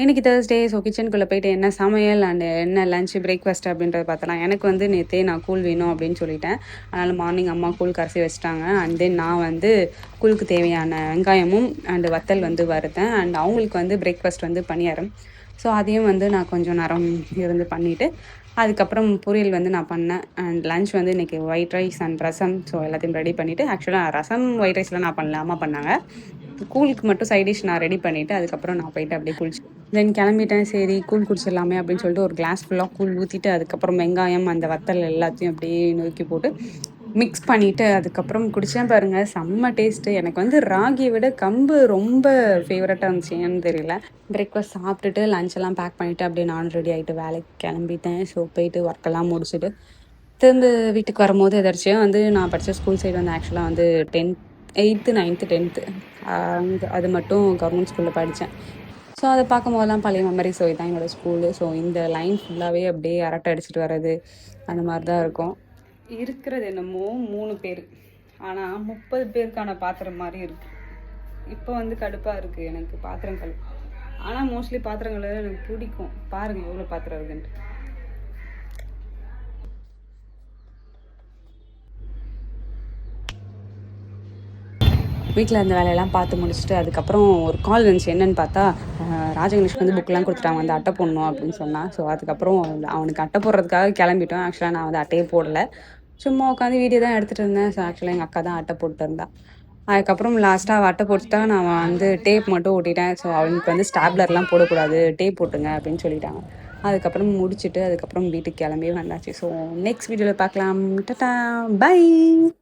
இன்னைக்கு Thursday. So கிச்சனுக்குள்ளே போயிட்டு என்ன சமையல் அண்ட் என்ன லஞ்ச் பிரேக்ஃபாஸ்ட் அப்படின்றத பார்த்தலாம். எனக்கு வந்து நேற்றே நான் கூழ் வேணும் அப்படின்னு சொல்லிட்டேன். அதனால் மார்னிங் அம்மா கூழ் கரைச்சி வச்சுட்டாங்க. அண்ட் தென் நான் வந்து கூழுக்கு தேவையான வெங்காயமும் அண்டு வத்தல் வந்து வறுத்தேன். அண்ட் அவங்களுக்கு வந்து பிரேக்ஃபாஸ்ட் வந்து பணியாரம். ஸோ அதையும் வந்து நான் கொஞ்சம் நேரம் இருந்து பண்ணிவிட்டு அதுக்கப்புறம் பொரியல் வந்து நான் பண்ணேன். அண்ட் லஞ்ச் வந்து இன்றைக்கி white rice and rasam. So எல்லாத்தையும் ரெடி பண்ணிவிட்டு ஆக்சுவலாக ரசம் ஒயிட் ரைஸ்லாம் நான் பண்ணல, அம்மா பண்ணாங்க. கூழுக்கு மட்டும் சைட் டிஷ் நான் ரெடி பண்ணிவிட்டு அதுக்கப்புறம் நான் போயிட்டு அப்படியே குளிச்சு தென் கிளம்பிட்டேன். சரி கூழ் குடிச்சிடலாமே அப்படின்னு சொல்லிட்டு ஒரு கிளாஸ் ஃபுல்லாக கூழ் ஊற்றிட்டு அதுக்கப்புறம் வெங்காயம் அந்த வத்தல் எல்லாத்தையும் அப்படியே நொறுக்கி போட்டு மிக்ஸ் பண்ணிவிட்டு அதுக்கப்புறம் குடித்தேன். பாருங்கள், செம்ம டேஸ்ட்டு. எனக்கு வந்து ராகியை விட கம்பு ரொம்ப ஃபேவரட்டாக இருந்துச்சு, ஏன்னு தெரியல. பிரேக்ஃபாஸ்ட் சாப்பிட்டுட்டு லஞ்செல்லாம் பேக் பண்ணிவிட்டு அப்படியே நானும் ரெடி ஆகிட்டு வேலைக்கு கிளம்பிட்டேன். ஸோ போயிட்டு ஒர்க்கெல்லாம் முடிச்சுட்டு திரும்ப வீட்டுக்கு வரும்போது எதாச்சும் வந்து நான் படித்த ஸ்கூல் சைடு வந்து ஆக்சுவலாக வந்து 8th 9th 10th அது மட்டும் கவர்மெண்ட் ஸ்கூலில் படித்தேன். ஸோ அதை பார்க்கும்போதெல்லாம் பழைய மெமரிஸ் தான் என்னோடய ஸ்கூலு. ஸோ இந்த லைன் ஃபுல்லாகவே அப்படியே அரட்டை அடிச்சுட்டு வர்றது அந்த மாதிரி தான் இருக்கும். இருக்கிறது என்னமோ 3 பேர், ஆனால் 30 பேருக்கான பாத்திரம் மாதிரி இருக்குது. இப்போ வந்து கடுப்பாக இருக்குது எனக்கு பாத்திரங்கள். ஆனால் மோஸ்ட்லி பாத்திரங்கள் எனக்கு பிடிக்கும். பாருங்கள் எவ்வளோ பாத்திரம் இருக்குன்ட்டு. வீட்டில் இருந்த வேலையெல்லாம் பார்த்து முடிச்சுட்டு அதுக்கப்புறம் ஒரு கால் வந்துச்சு. என்னென்னு பார்த்தா ராஜகணேஷ்க்கு வந்து புக்கெலாம் கொடுத்துட்டாங்க, வந்து அட்டை போடணும் அப்படின்னு சொன்னான். ஸோ அதுக்கப்புறம் அவனுக்கு அட்டை போடுறதுக்காக கிளம்பிட்டோம். ஆக்சுவலாக நான் வந்து அட்டையே போடலை, சும்மா உட்காந்து வீடியோ தான் எடுத்துகிட்டு இருந்தேன். ஸோ ஆக்சுவலாக எங்கள் அக்கா தான் அட்டை போட்டு இருந்தா. அதுக்கப்புறம் லாஸ்ட்டாக அவள் அட்டை போட்டுட்டா, நான் வந்து டேப் மட்டும் ஓட்டிட்டேன். ஸோ அவனுக்கு வந்து ஸ்டாப்லர்லாம் போடக்கூடாது, டேப் போட்டுங்க அப்படின்னு சொல்லிட்டாங்க. அதுக்கப்புறம் முடிச்சுட்டு அதுக்கப்புறம் வீட்டுக்கு கிளம்பி வந்தாச்சு. ஸோ நெக்ஸ்ட் வீடியோவில் பார்க்கலாம். டாடா, பை.